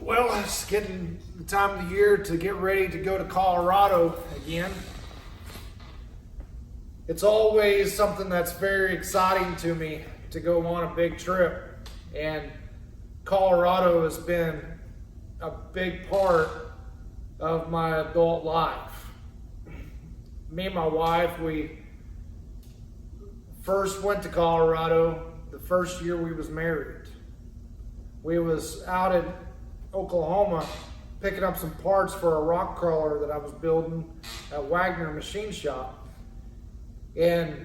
Well, it's getting the time of the year to get ready to go to Colorado again. It's always something that's very exciting to me to go on a big trip. And Colorado has been a big part of my adult life. Me and my wife, we first went to Colorado the first year we was married. We was out in Oklahoma picking up some parts for a rock crawler that I was building at Wagner Machine Shop. And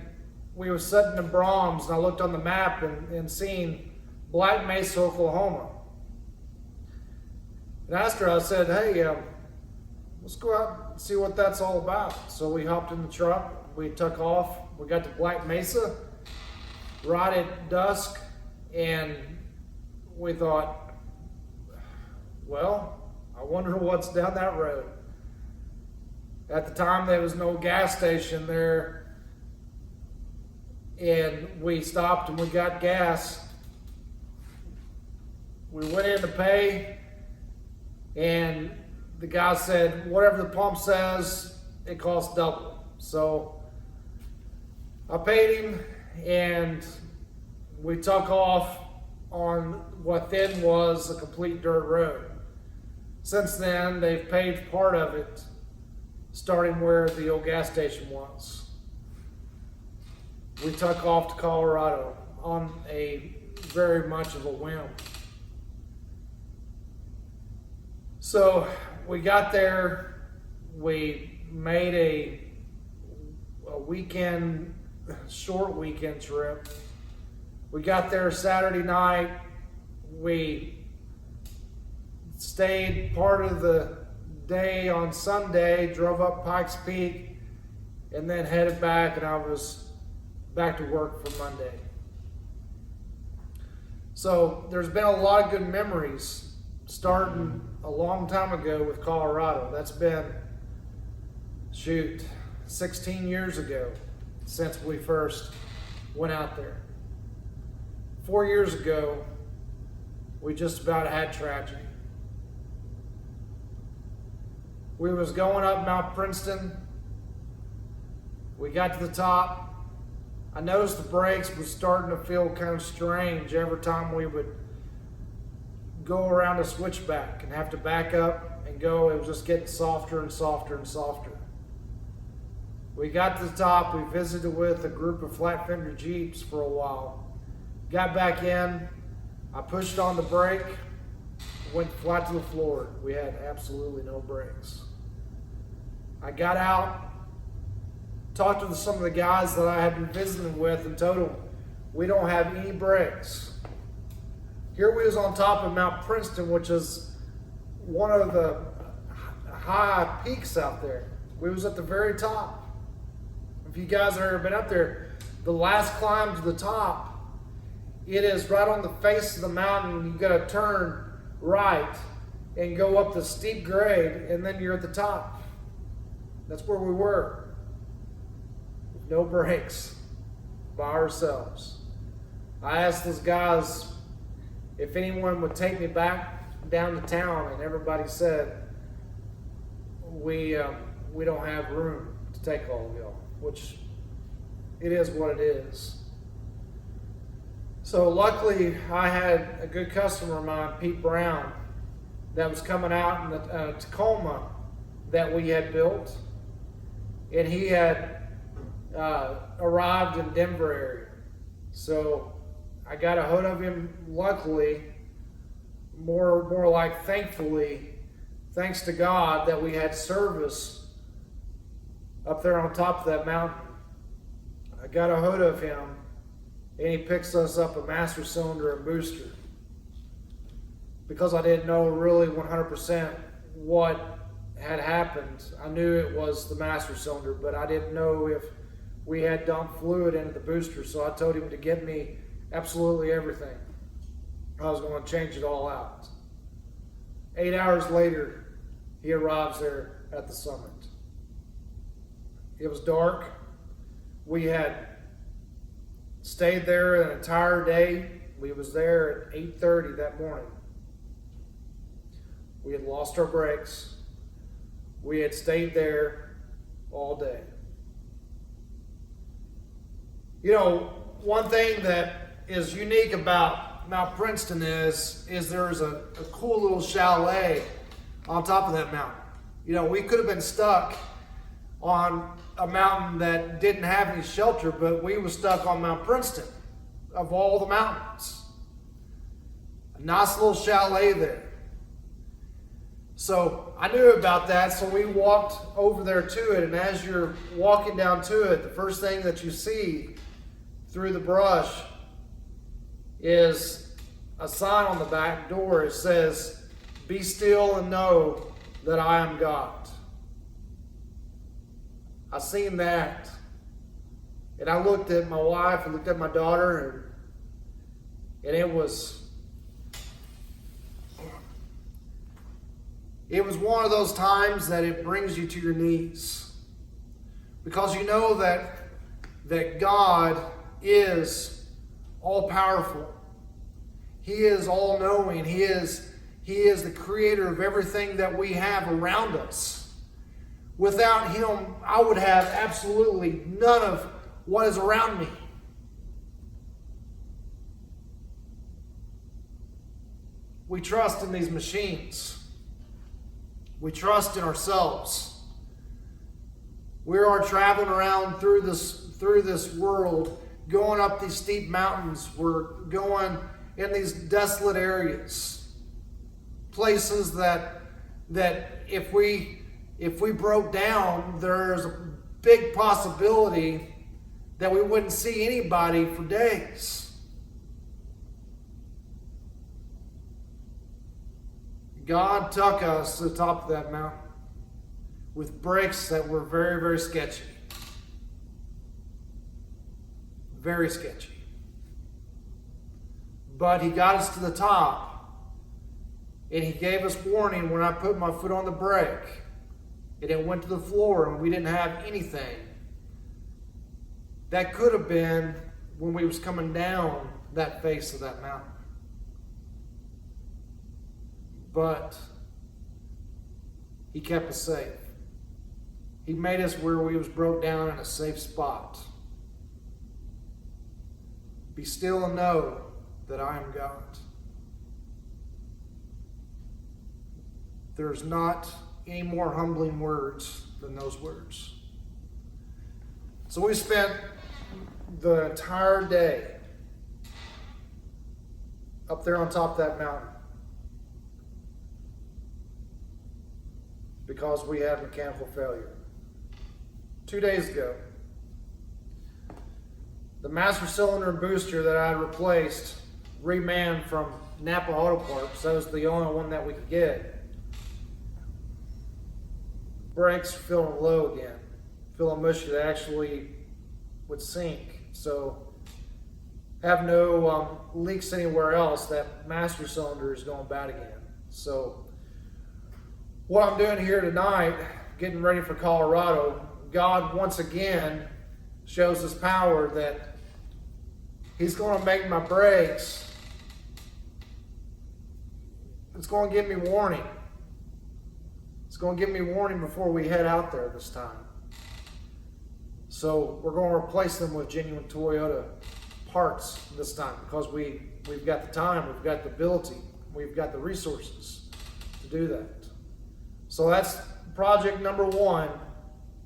we was sitting in Brahms, and I looked on the map and seen Black Mesa, Oklahoma. And I asked her, I said, hey, let's go out and see what that's all about. So we hopped in the truck, we took off, we got to Black Mesa right at dusk, and we thought, well, I wonder what's down that road. At the time, there was no gas station there, and we stopped and we got gas. We went in to pay, and the guy said, whatever the pump says, it costs double. So I paid him, and we took off on what then was a complete dirt road. Since then, they've paved part of it, starting where the old gas station was. We took off to Colorado on a very much of a whim. So we got there, we made a weekend, short weekend trip. We got there Saturday night. We stayed part of the day on Sunday, drove up Pikes Peak, and then headed back, and I was back to work for Monday. So there's been a lot of good memories starting a long time ago with Colorado. That's been, 16 years ago since we first went out there. 4 years ago, we just about had tragedy. We was going up Mount Princeton. We got to the top. I noticed the brakes was starting to feel kind of strange every time we would go around a switchback and have to back up and go. It was just getting softer and softer and softer. We got to the top. We visited with a group of flat fender Jeeps for a while. Got back in. I pushed on the brake, went flat to the floor. We had absolutely no brakes. I got out, talked to some of the guys that I had been visiting with, and told them, we don't have any brakes. Here we was on top of Mount Princeton, which is one of the high peaks out there. We was at the very top. If you guys have ever been up there, the last climb to the top, it is right on the face of the mountain. You got to turn right and go up the steep grade, and then you're at the top. That's where we were. No brakes, by ourselves. I asked those guys if anyone would take me back down to town, and everybody said, we don't have room to take all of y'all, which it is what it is. So luckily, I had a good customer of mine, Pete Brown, that was coming out in the Tacoma that we had built, and he had arrived in Denver area. So I got a hold of him, luckily, more like thankfully, thanks to God that we had service up there on top of that mountain. I got a hold of him, and he picks us up a master cylinder and booster. Because I didn't know really 100% what had happened. I knew it was the master cylinder, but I didn't know if we had dumped fluid into the booster. So I told him to get me absolutely everything. I was going to change it all out. 8 hours later, he arrives there at the summit. It was dark. We had stayed there an entire day. We was there at 8:30 that morning. We had lost our brakes. We had stayed there all day. You know, one thing that is unique about Mount Princeton is there's a cool little chalet on top of that mountain. You know, we could have been stuck on a mountain that didn't have any shelter, but we were stuck on Mount Princeton of all the mountains. A nice little chalet there. So I knew about that, so we walked over there to it, and as you're walking down to it, the first thing that you see through the brush is a sign on the back door. It says, "Be still and know that I am God." I seen that, and I looked at my wife, and looked at my daughter, and it was one of those times that it brings you to your knees, because you know that God is all powerful. He is all knowing. He is the creator of everything that we have around us. Without him, I would have absolutely none of what is around me. We trust in these machines. We trust in ourselves. We are traveling around through this world, going up these steep mountains. We're going in these desolate areas, places that if we broke down, there's a big possibility that we wouldn't see anybody for days. God took us to the top of that mountain with brakes that were very, very sketchy. Very sketchy. But he got us to the top, and he gave us warning when I put my foot on the brake, and it went to the floor, and we didn't have anything. That could have been when we was coming down that face of that mountain. But he kept us safe. He made us where we was broke down in a safe spot. Be still and know that I am God. There's not any more humbling words than those words. So we spent the entire day up there on top of that mountain because we had mechanical failure. 2 days ago, the master cylinder and booster that I had replaced, remanned from Napa Auto Parts, that was the only one that we could get. Brakes are feeling low again, feeling mushy. They actually would sink. So have no leaks anywhere else. That master cylinder is going bad again. So what I'm doing here tonight, getting ready for Colorado, God once again shows his power that he's going to make my brakes. It's going to give me warning. It's going to give me warning before we head out there this time. So we're going to replace them with genuine Toyota parts this time because we've got the time, we've got the ability, we've got the resources to do that. So that's project number one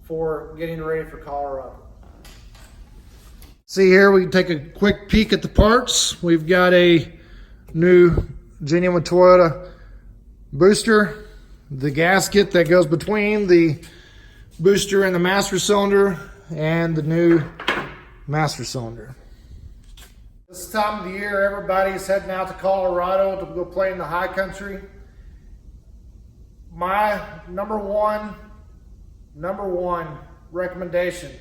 for getting ready for Colorado. See here, we can take a quick peek at the parts. We've got a new genuine Toyota booster, the gasket that goes between the booster and the master cylinder, and the new master cylinder. This time of the year, everybody's heading out to Colorado to go play in the high country. My number one recommendation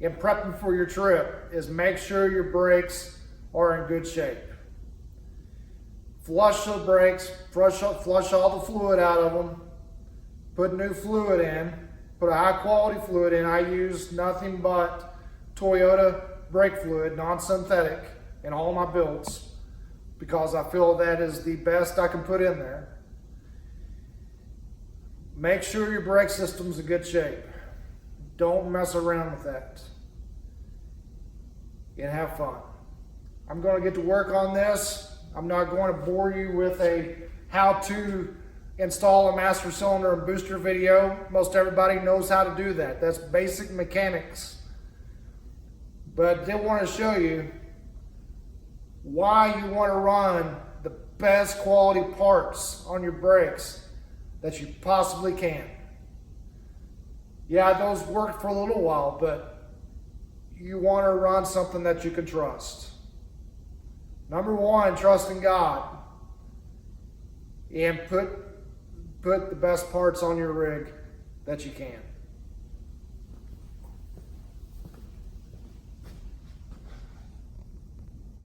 in prepping for your trip is make sure your brakes are in good shape. Flush the brakes, flush all the fluid out of them, put new fluid in, put a high quality fluid in. I use nothing but Toyota brake fluid, non-synthetic, in all my builds because I feel that is the best I can put in there. Make sure your brake system's in good shape. Don't mess around with that. And have fun. I'm going to get to work on this. I'm not going to bore you with a how to install a master cylinder and booster video. Most everybody knows how to do that. That's basic mechanics. But I did want to show you why you want to run the best quality parts on your brakes that you possibly can. Yeah, those worked for a little while, but you want to run something that you can trust. Number one, trust in God. And put the best parts on your rig that you can.